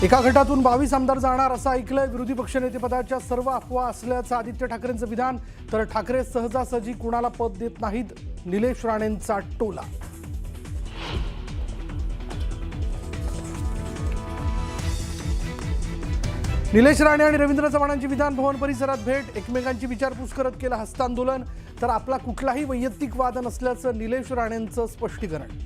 एका गटातून 22 आमदार जाणार असं ऐकलंय। विरोधी पक्षनेतेपदाच्या सर्व अफवा असल्याचं आदित्य ठाकरेंचं विधान। तर ठाकरे सहजासहजी कुणाला पद देत नाहीत, निलेश राणेंचा टोला। निलेश राणे आणि रवींद्र चव्हाणांची विधान भवन परिसरात भेट। एकमेकांची विचारपूस करत केलं हस्तांदोलन। तर आपला कुठलाही वैयक्तिक वाद नसल्याचं निलेश राणेंचं स्पष्टीकरण।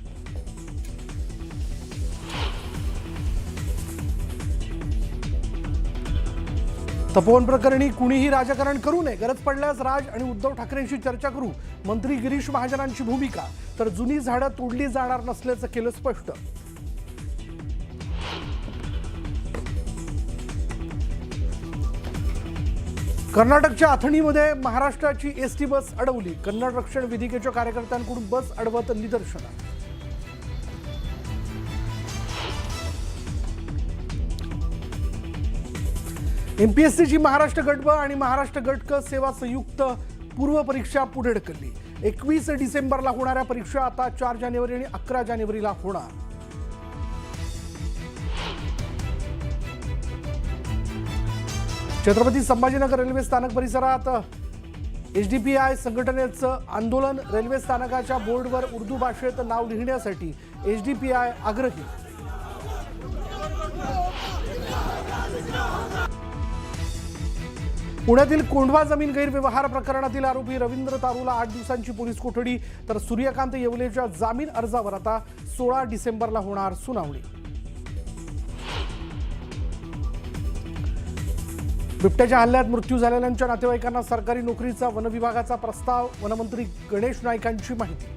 तपोवन प्रकरणी कुणीही राजकारण करू नये, गरज पडल्यास राज आणि उद्धव ठाकरेंशी चर्चा करू, मंत्री गिरीश महाजनांची भूमिका। तर जुनी झाडं तोडली जाणार नसल्याचं केलं स्पष्ट। कर्नाटकच्या अथणीमध्ये महाराष्ट्राची एसटी बस अडवली। कन्नड रक्षण वेदिकेच्या कार्यकर्त्यांकडून बस अडवत निदर्शनं। एमपीएससीची महाराष्ट्र गट ब आणि महाराष्ट्र गट क सेवा संयुक्त पूर्व परीक्षा पुढे ढकलली। 21 डिसेंबरला होणाऱ्या परीक्षा आता 4 जानेवारी आणि 11 जानेवारीला होणार। छत्रपती संभाजीनगर रेल्वे स्थानक परिसरात एचडीपीआय संघटनेचं आंदोलन। रेल्वे स्थानकाच्या बोर्डवर उर्दू भाषेत नाव लिहिण्यासाठी एचडीपीआय आग्रही। पुण्यातील कोंढवा जमीन गैरव्यवहार प्रकरणातील आरोपी रवींद्र तारूला 8 दिवसांची पोलीस कोठडी। तर सूर्यकांत येवलेच्या जामीन अर्जावर आता 16 डिसेंबरला होणार सुनावणी। बिबट्याच्या हल्ल्यात मृत्यू झालेल्यांच्या नातेवाईकांना सरकारी नोकरीचा वनविभागाचा प्रस्ताव। वनमंत्री गणेश नाईकांची माहिती।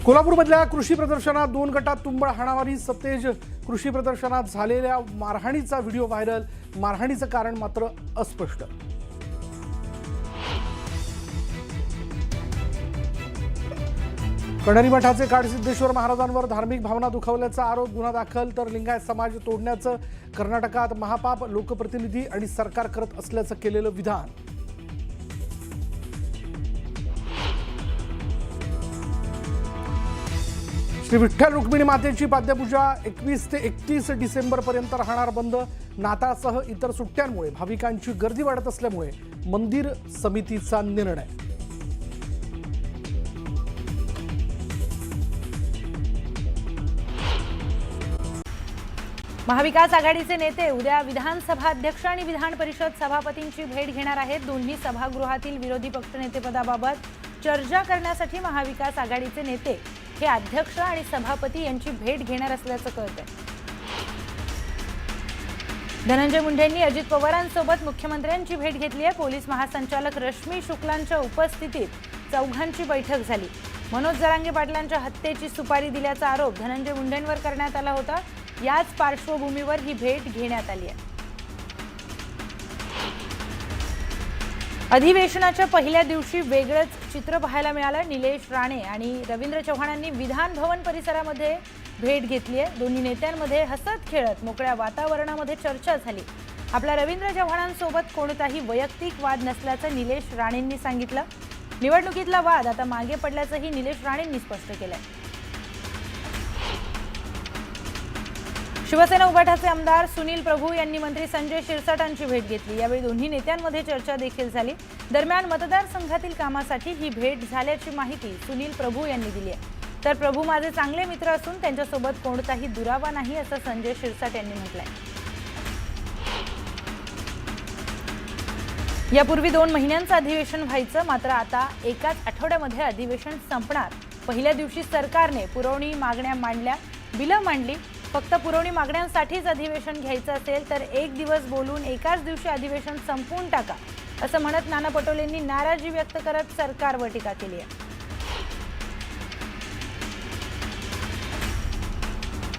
कोल्हापूरमधल्या कृषी प्रदर्शनात 2 गटात तुंबळ हाणामारी। सतेज कृषी प्रदर्शनात झालेल्या मारहाणीचा व्हिडिओ व्हायरल। मारहाणीचं कारण मात्र अस्पष्ट। कण्हेरी मठाचे काडसिद्धेश्वर महाराजांवर धार्मिक भावना दुखावल्याचा आरोप। गुन्हा दाखल। तर लिंगायत समाज तोडण्याचं कर्नाटकात महापाप लोकप्रतिनिधी आणि सरकार करत असल्याचं केलेलं विधान। श्री विठ्ठल रुक्मिणी मातेची पाद्यपूजा 21 ते 31 डिसेंबर पर्यंत राहणार बंद। नाताळसह इतर सुट्ट्यांमुळे भाविकांची गर्दी वाढत असल्यामुळे मंदिर समितीचा निर्णय। महाविकास आघाडीचे नेते उद्या विधानसभा अध्यक्ष आणि विधान परिषद सभापतींची भेट घेणार आहेत। दोन्ही सभागृहातील विरोधी पक्षनेतेपदाबाबत चर्चा करण्यासाठी महाविकास आघाडीचे नेते हे अध्यक्ष आणि सभापती यांची भेट घेणार असल्याचं कळतंय। धनंजय मुंडेंनी अजित पवारांसोबत मुख्यमंत्र्यांची भेट घेतली आहे। पोलीस महासंचालक रश्मी शुक्लांच्या उपस्थितीत चौघांची बैठक झाली। मनोज जरांगे पाटलांच्या हत्येची सुपारी दिल्याचा आरोप धनंजय मुंडेंवर करण्यात आला होता। याच पार्श्वभूमीवर ही भेट घेण्यात आली आहे। अधिवेशनाच्या पहिल्या दिवशी वेगळंच चित्र पाहायला मिळालं। निलेश राणे आणि रवींद्र चव्हाणांनी विधान भवन परिसरामध्ये भेट घेतली आहे। दोन्ही नेत्यांमध्ये हसत खेळत मोकळ्या वातावरणामध्ये चर्चा झाली। आपला रवींद्र चव्हाणांसोबत कोणताही वैयक्तिक वाद नसल्याचं निलेश राणेंनी सांगितलं। निवडणुकीतला वाद आता मागे पडल्याचंही निलेश राणेंनी स्पष्ट केलंय। शिवसेना उभाटाचे आमदार सुनील प्रभू यांनी मंत्री संजय शिरसाटांची भेट घेतली। यावेळी दोन्ही नेत्यांमध्ये चर्चा देखील झाली। दरम्यान मतदारसंघातील कामासाठी ही भेट झाल्याची माहिती सुनील प्रभू यांनी दिली आहे। तर प्रभू माझे चांगले मित्र असून त्यांच्यासोबत कोणताही दुरावा नाही असं संजय शिरसाट यांनी म्हटलंय। यापूर्वी 2 महिन्यांचं अधिवेशन व्हायचं, मात्र आता एकाच आठवड्यामध्ये अधिवेशन संपणार। पहिल्या दिवशी सरकारने पुरवणी मागण्या मांडल्या, बिलं मांडली। फक्त पुरवणी मागण्यांसाठीच अधिवेशन घ्यायचं असेल तर 1 दिवस बोलून एकाच दिवशी अधिवेशन संपवून टाका असं म्हणत नाना पटोलेंनी नाराजी व्यक्त करत सरकारवर टीका केली आहे।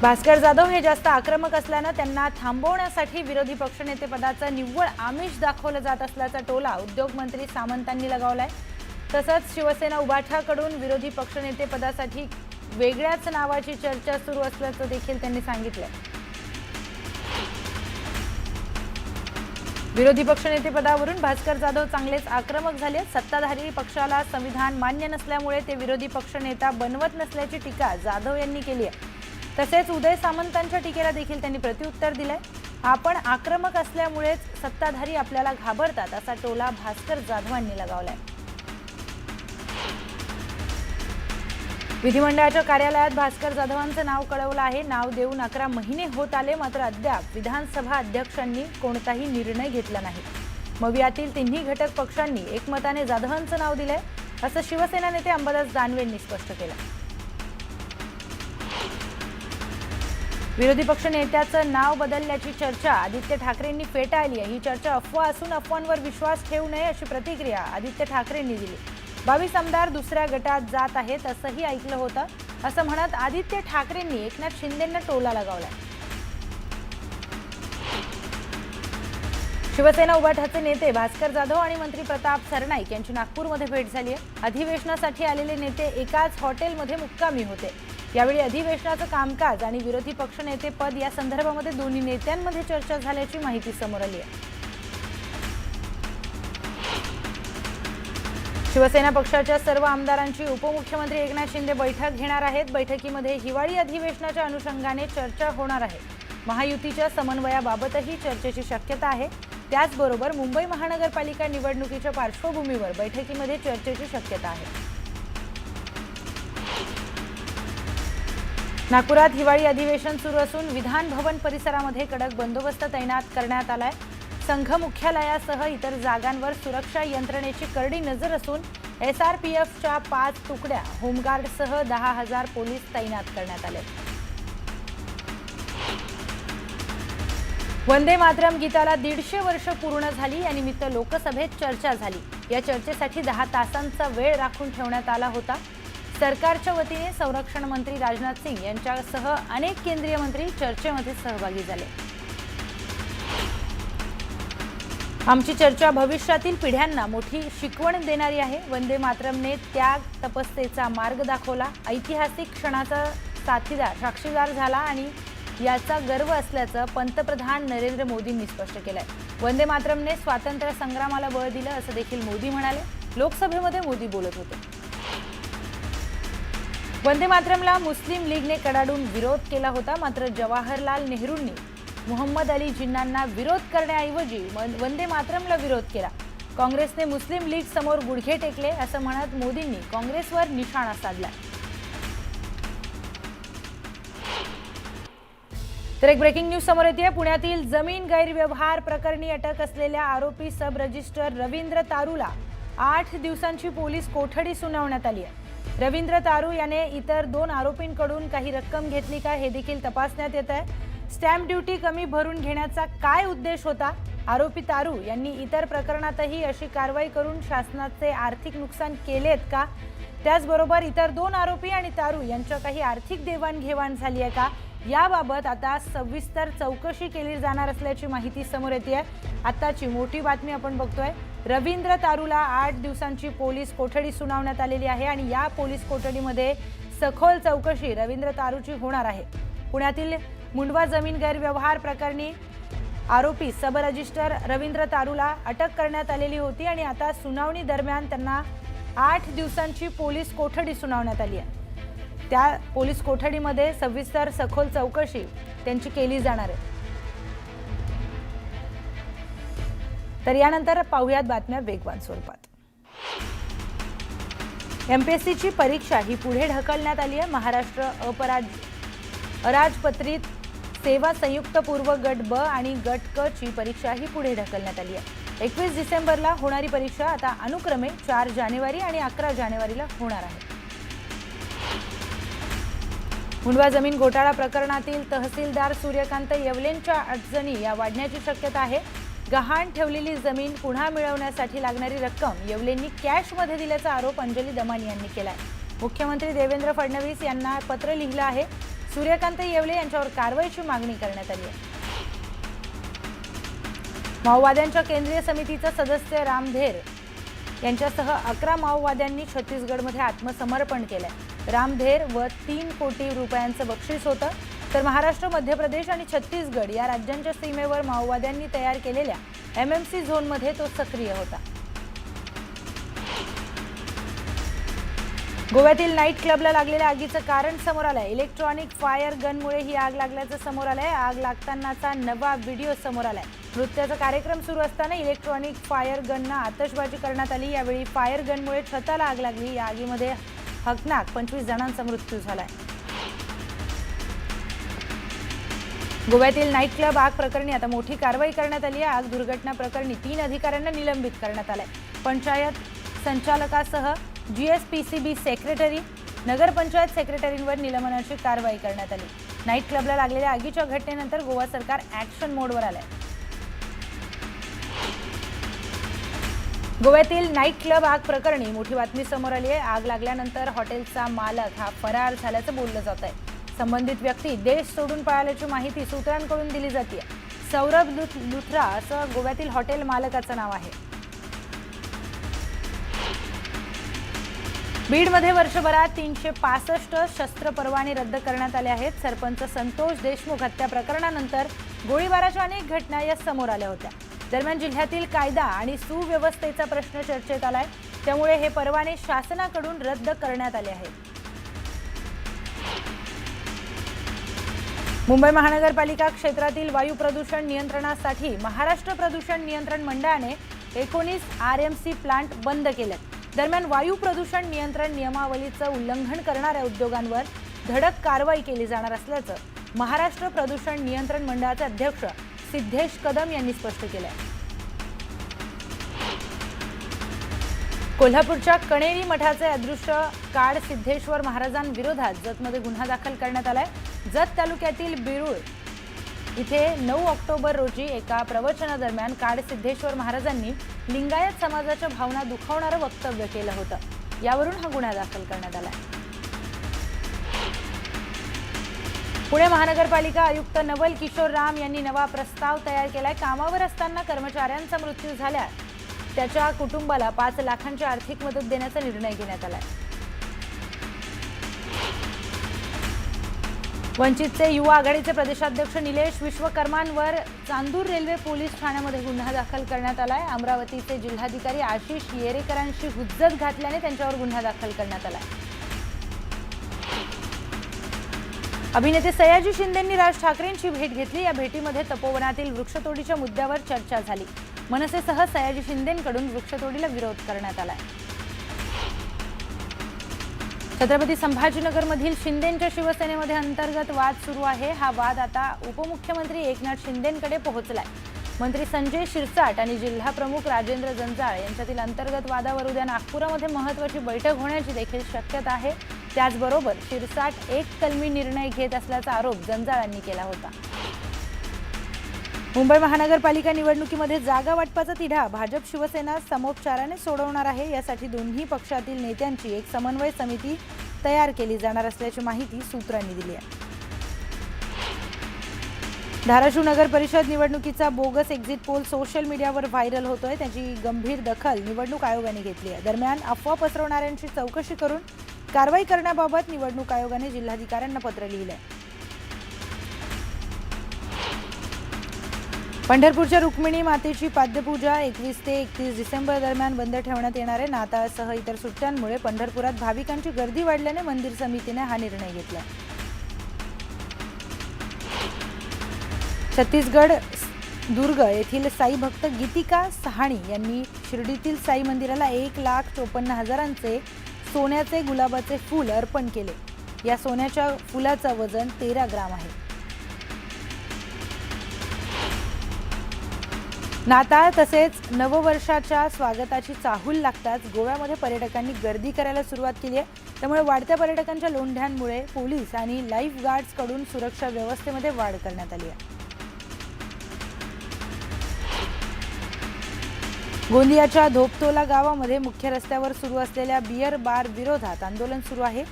भास्कर जाधव हे जास्त आक्रमक असल्यानं त्यांना थांबवण्यासाठी विरोधी पक्षनेतेपदाचं निव्वळ आमिष दाखवलं जात असल्याचा टोला उद्योगमंत्री सामंतांनी लगावलाय। तसंच शिवसेना उभाठाकडून विरोधी पक्षनेतेपदासाठी वेगळ्याच नावाची चर्चा सुरू असल्याचं देखील त्यांनी सांगितलं। विरोधी पक्षनेतेपदावरून भास्कर जाधव चांगलेच आक्रमक झाले. सत्ताधारी पक्षाला संविधान मान्य नसल्यामुळे ते विरोधी पक्षनेता बनवत नसल्याची टीका जाधव यांनी केली आहे. तसेच उदय सामंतांच्या टीकेला देखील त्यांनी प्रत्युत्तर दिलंय. आपण आक्रमक असल्यामुळेच सत्ताधारी आपल्याला घाबरतात असा टोला भास्कर जाधवांनी लगावलाय. विधिमंडळाच्या कार्यालयात भास्कर जाधवांचं नाव कळवलं आहे. नाव देऊन 11 महिने होत आले, मात्र अद्याप विधानसभा अध्यक्षांनी कोणताही निर्णय घेतला नाही. मवियातील तिन्ही घटक पक्षांनी एकमताने जाधवांचं नाव दिलंय असं शिवसेना नेते अंबादास दानवे यांनी स्पष्ट केलं. विरोधी पक्ष नेत्याचं नाव बदलल्याची चर्चा आदित्य ठाकरेंनी फेटाळली आहे. ही चर्चा अफवा असून अफवांवर विश्वास ठेवू नये अशी प्रतिक्रिया आदित्य ठाकरेंनी दिली. 22 आमदार दुसऱ्या गटात जात आहेत असंही ऐकलं होतं असं म्हणत आदित्य ठाकरेंनी एकनाथ शिंदेंना टोला लगावलाय. शिवसेना उभाठाचे नेते भास्कर जाधव आणि मंत्री प्रताप सरनाईक यांची नागपूरमध्ये भेट झाली आहे. अधिवेशनासाठी आलेले नेते एकाच हॉटेलमध्ये मुक्कामी होते. यावेळी अधिवेशनाचं कामकाज आणि विरोधी पक्षनेते पद या संदर्भामध्ये दोन्ही नेत्यांमध्ये चर्चा झाल्याची माहिती समोर आली आहे. शिवसेना पक्षाच्या सर्व आमदारांची उपमुख्यमंत्री एकनाथ शिंदे बैठक घेणार आहेत. बैठकीमध्ये हिवाळी अधिवेशनाच्या अनुषंगाने चर्चा होणार आहे. महायुतीच्या समन्वयाबाबतही चर्चेची शक्यता आहे. त्याचबरोबर मुंबई महानगरपालिका निवडणुकीच्या पार्श्वभूमीवर बैठकीमध्ये चर्चेची शक्यता आहे. नागपुरात हिवाळी अधिवेशन सुरू असून विधान भवन परिसरामध्ये कडक बंदोबस्त तैनात करण्यात आलाय. संघ मुख्यालयासह इतर जागांवर सुरक्षा यंत्रणेची करडी नजर असून SRPFच्या 5 तुकड्या, होमगार्डसह 10,000 पोलीस तैनात करण्यात आले. वंदे मातरम गीताला 150 वर्ष पूर्ण झाली. या निमित्त लोकसभेत चर्चा झाली. या चर्चेसाठी 10 तासांचा वेळ राखून ठेवण्यात आला होता. सरकारच्या वतीने संरक्षण मंत्री राजनाथ सिंग यांच्यासह अनेक केंद्रीय मंत्री चर्चेमध्ये सहभागी झाले. आमची चर्चा भविष्यातील पिढ्यांना मोठी शिकवण देणारी आहे. वंदे मातरमने त्याग तपस्येचा मार्ग दाखवला. ऐतिहासिक क्षणाचा साक्षीदार झाला आणि याचा गर्व असल्याचं पंतप्रधान नरेंद्र मोदींनी स्पष्ट केलंय. वंदे मातरमने स्वातंत्र्य संग्रामाला बळ दिलं असं देखील मोदी म्हणाले. लोकसभेमध्ये मोदी बोलत होते. वंदे मातरमला मुस्लिम लीगने कडाडून विरोध केला होता. मात्र जवाहरलाल नेहरूंनी मोहम्मद अली जिन्नांना विरोध करण्याऐवजी वंदे मातरमला विरोध केला. काँग्रेसने मुस्लिम लीग समोर गुडघे टेकले असं म्हणत मोदींनी काँग्रेसवर निशाणा साधला. तर एक ब्रेकिंग न्यूज समोर येते. पुण्यातील जमीन गैरव्यवहार प्रकरणी अटक असलेल्या आरोपी सब रजिस्टर रवींद्र तारूला 8 दिवसांची पोलीस कोठडी सुनावण्यात आली आहे. रवींद्र तारू याने इतर 2 आरोपींकडून काही रक्कम घेतली का हे देखील तपासण्यात येत आहे. स्टॅम्प ड्युटी कमी भरून घेण्याचा काय उद्देश होता? आरोपी तारू यांनी इतर प्रकरणातही अशी कारवाई करून शासनाचे आर्थिक नुकसान केलेत का? त्याचबरोबर इतर 2 आरोपी आणि तारू यांच्या काही आर्थिक देवाणघेवाण झाली आहे का? याबाबत आता सविस्तर चौकशी केली जाणार असल्याची माहिती समोर येते आहे. आताची मोठी बातमी आपण बघतोय. रवींद्र तारूला 8 दिवसांची पोलीस कोठडी सुनावण्यात आलेली आहे आणि या पोलीस कोठडीमध्ये सखोल चौकशी रवींद्र तारूची होणार आहे. पुण्यातील मुंडवा जमीन गैरव्यवहार प्रकरणी आरोपी सब रजिस्टर रवींद्र तारूला अटक करण्यात आलेली होती आणि आता सुनावणी दरम्यान त्यांना 8 दिवसांची पोलीस कोठडी सुनावण्यात आली आहे. त्या पोलीस कोठडीमध्ये सविस्तर सखोल चौकशी त्यांची केली जाणार आहे. तर यानंतर पाहूयात बातम्या वेगवान स्वरूपात. MPSCची परीक्षा ही पुढे ढकलण्यात आली आहे. महाराष्ट्र अराजपत्रित सेवा संयुक्त पूर्व गट ब आणि गट क ची परीक्षा ही पुढे ढकलण्यात आली आहे. 21 डिसेंबरला होणारी परीक्षा आता अनुक्रमे 4 जानेवारी आणि 11 जानेवारीला होणार आहे. मुंडवा जमीन घोटाळा प्रकरणातील तहसीलदार सूर्यकांत येवलेंच्या अडचणी या वाढण्याची शक्यता आहे. गहाण ठेवलेली जमीन पुन्हा मिळवण्यासाठी लागणारी रक्कम येवलेंनी कॅशमध्ये दिल्याचा आरोप अंजली दमानी यांनी केलाय. मुख्यमंत्री देवेंद्र फडणवीस यांना पत्र लिहिलं आहे. सूर्यकांत येवले यांच्यावर कारवाईची मागणी करण्यात आली आहे. माओवाद्यांच्या केंद्रीय समितीचा सदस्य राम धेर यांच्यासह 11 माओवाद्यांनी छत्तीसगडमध्ये आत्मसमर्पण केलंय. राम धेर व 3 कोटी रुपयांचं बक्षीस होतं. तर महाराष्ट्र, मध्य प्रदेश आणि छत्तीसगड या राज्यांच्या सीमेवर माओवाद्यांनी तयार केलेल्या MMC झोनमध्ये तो सक्रिय होता. गोव्यातील नाईट क्लबला लागलेल्या आगीचं कारण समोर आलंय. इलेक्ट्रॉनिक फायर गनमुळे ही आग लागल्याचं समोर आलंय. आग लागतानाचा नवा व्हिडिओ समोर आलाय. नृत्याचा कार्यक्रम सुरू असताना इलेक्ट्रॉनिक फायर गननं आतषबाजी करण्यात आली. यावेळी फायर गनमुळे छताला आग लागली. या आगीमध्ये हकनाक 25 जणांचा मृत्यू झालाय. गोव्यातील नाईट क्लब आग प्रकरणी आता मोठी कारवाई करण्यात आली आहे. आग दुर्घटना प्रकरणी 3 अधिकाऱ्यांना निलंबित करण्यात आलंय. पंचायत संचालकासह GSPCB सेक्रेटरी, नगरपंचायत सेक्रेटरींवर निलंबनाची कारवाई करण्यात आली. नाईट क्लबला लागलेल्या आगीच्या घटनेनंतर गोवा सरकार ॲक्शन मोडवर आलंय. गोव्यातील नाईट क्लब आग प्रकरणी मोठी बातमी समोर आली आहे. आग लागल्यानंतर हॉटेलचा मालक हा फरार झाल्याचं बोललं जात आहे. संबंधित व्यक्ती देश सोडून पळाल्याची माहिती सूत्रांकडून दिली जाते. सौरभ लुथरा असं गोव्यातील हॉटेल मालकाचं नाव आहे. बीडमध्ये वर्षभरात 365 शस्त्र परवाने रद्द करण्यात आले आहेत. सरपंच संतोष देशमुख हत्या प्रकरणानंतर गोळीबाराच्या अनेक घटना या समोर आल्या होत्या. दरम्यान जिल्ह्यातील कायदा आणि सुव्यवस्थेचा प्रश्न चर्चेत आलाय. त्यामुळे हे परवाने शासनाकडून रद्द करण्यात आले आहेत. मुंबई महानगरपालिका क्षेत्रातील वायू प्रदूषण नियंत्रणासाठी महाराष्ट्र प्रदूषण नियंत्रण मंडळाने 19 RMC प्लांट बंद केलेत. दरम्यान वायू प्रदूषण नियंत्रण नियमावलीचं उल्लंघन करणाऱ्या उद्योगांवर धडक कारवाई केली जाणार असल्याचं महाराष्ट्र प्रदूषण नियंत्रण मंडळाचे अध्यक्ष सिद्धेश कदम यांनी स्पष्ट केलंय. कोल्हापूरच्या कणेरी मठाचे अदृश्य काड सिद्धेश्वर महाराजांविरोधात जतमध्ये गुन्हा दाखल करण्यात आलाय. जत तालुक्यातील बिरुळ इथे 9 ऑक्टोबर रोजी एका प्रवचनादरम्यान काड सिद्धेश्वर महाराजांनी लिंगायत समाजाच्या भावना दुखावणारं वक्तव्य केलं होतं. यावरून हा गुन्हा दाखल करण्यात आलाय. पुणे महानगरपालिका आयुक्त नवल किशोर राम यांनी नवा प्रस्ताव तयार केलाय. कामावर असताना कर्मचाऱ्यांचा मृत्यू झाल्यास त्याच्या कुटुंबाला 5 लाखांची आर्थिक मदत देण्याचा निर्णय घेण्यात आलाय. वंचितचे युवा आघाडीचे प्रदेशाध्यक्ष निलेश विश्वकर्मांवर चांदूर रेल्वे पोलीस ठाण्यामध्ये गुन्हा दाखल करण्यात आलाय. अमरावतीचे जिल्हाधिकारी आशिष येरेकरांशी हुज्जत घातल्याने त्यांच्यावर गुन्हा दाखल करण्यात आलाय. अभिनेते सयाजी शिंदेंनी राज ठाकरेंची भेट घेतली. या भेटीमध्ये तपोवनातील वृक्षतोडीच्या मुद्द्यावर चर्चा झाली. मनसेसह सयाजी शिंदेंकडून वृक्षतोडीला विरोध करण्यात आलाय. छत्रपती संभाजीनगरमधील शिंदेंच्या शिवसेनेमध्ये अंतर्गत वाद सुरू आहे. हा वाद आता उपमुख्यमंत्री एकनाथ शिंदेंकडे पोहोचलाय. मंत्री संजय शिरसाट आणि जिल्हा प्रमुख राजेंद्र जंजाळ यांच्यातील अंतर्गत वादावर उद्या नागपुरामध्ये महत्त्वाची बैठक होण्याची देखील शक्यता आहे. त्याचबरोबर शिरसाट एककलमी निर्णय घेत असल्याचा आरोप जंजाळांनी केला होता. मुंबई महानगरपालिका निवडणुकीमध्ये जागा वाटपाचा तिढा भाजप शिवसेना समोपचाराने सोडवणार आहे. यासाठी दोन्ही पक्षातील नेत्यांची एक समन्वय समिती तयार केली जाणार असल्याची माहिती सूत्रांनी दिली आहे. धाराशिव नगर परिषद निवडणुकीचा बोगस एक्झिट पोल सोशल मीडियावर व्हायरल होतोय. त्याची गंभीर दखल निवडणूक आयोगाने घेतली आहे. दरम्यान अफवा पसरवणाऱ्यांची चौकशी करून कारवाई करण्याबाबत निवडणूक आयोगाने जिल्हाधिकाऱ्यांना पत्र लिहिले आहे. पंढरपूरच्या रुक्मिणी मातेची पाद्यपूजा 21 ते 31 डिसेंबर दरम्यान बंद ठेवण्यात येणार आहे. नाताळसह इतर सुट्ट्यांमुळे पंढरपुरात भाविकांची गर्दी वाढल्याने मंदिर समितीने हा निर्णय घेतला. छत्तीसगड दुर्ग येथील साई भक्त गीतिका सहाणी यांनी शिर्डीतील साई मंदिराला 1,54,000चे सोन्याचे गुलाबाचे फूल अर्पण केले. या सोन्याच्या फुलाचं वजन 13 ग्राम आहे. नाताळ तसेच नववर्षाच्या स्वागताची चाहूल लागताच गोव्यामध्ये पर्यटकांनी गर्दी करायला सुरुवात केली आहे. त्यामुळे वाढत्या पर्यटकांच्या लोंढ्यांमुळे पोलीस आणि लाईफ गार्ड्सकडून सुरक्षा व्यवस्थेमध्ये वाढ करण्यात आली आहे. गोंदियाच्या धोपतोला गावामध्ये मुख्य रस्त्यावर सुरू असलेल्या बियर बार विरोधात आंदोलन सुरू आहे.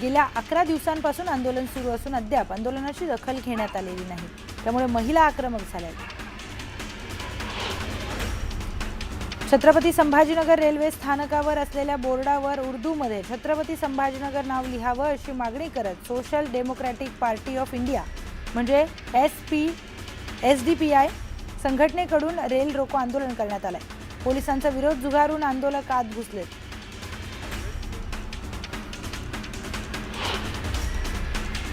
गेल्या 11 दिवसांपासून आंदोलन सुरू असून अद्याप आंदोलनाची दखल घेण्यात आलेली नाही. त्यामुळे महिला आक्रमक झाल्या. छत्रपती संभाजीनगर रेल्वे स्थानकावर असलेल्या बोर्डावर उर्दूमध्ये छत्रपती संभाजीनगर नाव लिहावं अशी मागणी करत social democratic party of India म्हणजे SDPI संघटनेकडून रेल रोको आंदोलन करण्यात आलंय. पोलिसांचा विरोध झुगारून आंदोलक आत घुसलेत.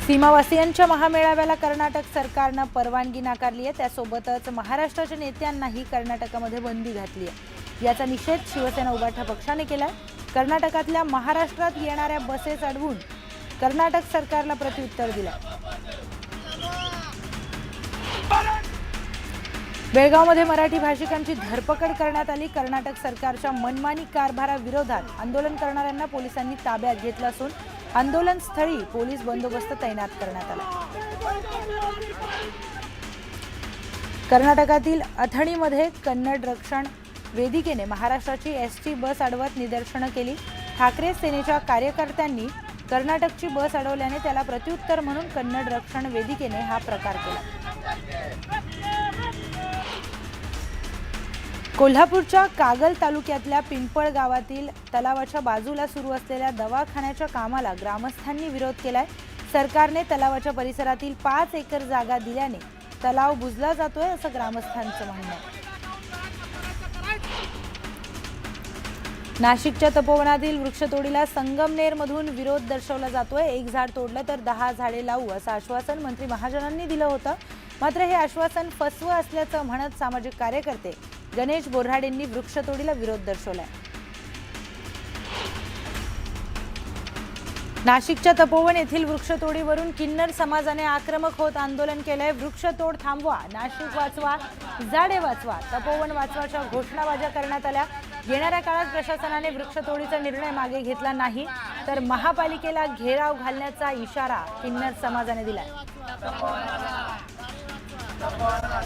सीमावासियांच्या महामेळाव्याला कर्नाटक सरकारनं परवानगी नाकारली आहे. त्यासोबतच महाराष्ट्राच्या नेत्यांनाही कर्नाटकामध्ये बंदी घातली आहे. याचा निषेध शिवसेना उभाठा पक्षाने केलाय. कर्नाटकातल्या महाराष्ट्रात येणाऱ्या बसेस अडवून कर्नाटक सरकारला प्रत्युत्तर दिलंय. बेळगावमध्ये मराठी भाषिकांची धरपकड करण्यात आली. कर्नाटक सरकारच्या मनमानी कारभाराविरोधात आंदोलन करणाऱ्यांना पोलिसांनी ताब्यात घेतलं असून आंदोलन स्थळी पोलीस बंदोबस्त तैनात करण्यात आला. कर्नाटकातील अथणीमध्ये कन्नड रक्षण वेदिकेने महाराष्ट्राची एसटी बस अडवत निदर्शनं केली. ठाकरे सेनेच्या कार्यकर्त्यांनी कर्नाटकची बस अडवल्याने त्याला प्रत्युत्तर म्हणून कन्नड रक्षण वेदिकेने हा प्रकार केला. कोल्हापूरच्या कागल तालुक्यातल्या पिंपळ गावातील तलावाच्या बाजूला सुरू असलेल्या दवाखान्याच्या कामाला ग्रामस्थांनी विरोध केलाय. सरकारने तलावाच्या परिसरातील 5 एकर जागा दिल्याने तलाव बुजला जातोय असं ग्रामस्थांचं म्हणणं आहे. नाशिकच्या तपोवनातील वृक्षतोडीला संगमनेरमधून विरोध दर्शवला जातोय. 1 झाड तोडलं तर 10 झाडे लावू असं आश्वासन मंत्री महाजनांनी दिलं होतं. मात्र हे आश्वासन फसवं असल्याचं म्हणत सामाजिक कार्यकर्ते गणेश बोऱ्हाडेंनी वृक्षतोडीला विरोध दर्शवलाय. नाशिकच्या तपोवन येथील वृक्षतोडीवरून किन्नर समाजाने आक्रमक होत आंदोलन केलंय. वृक्षतोड थांबवा, नाशिक वाचवा, झाडे वाचवा, तपोवन वाचवाच्या घोषणाबाज्या करण्यात आल्या. येणाऱ्या काळात प्रशासनाने वृक्षतोडीचा निर्णय मागे घेतला नाही तर महापालिकेला घेराव घालण्याचा इशारा किन्नर समाजाने दिलाय.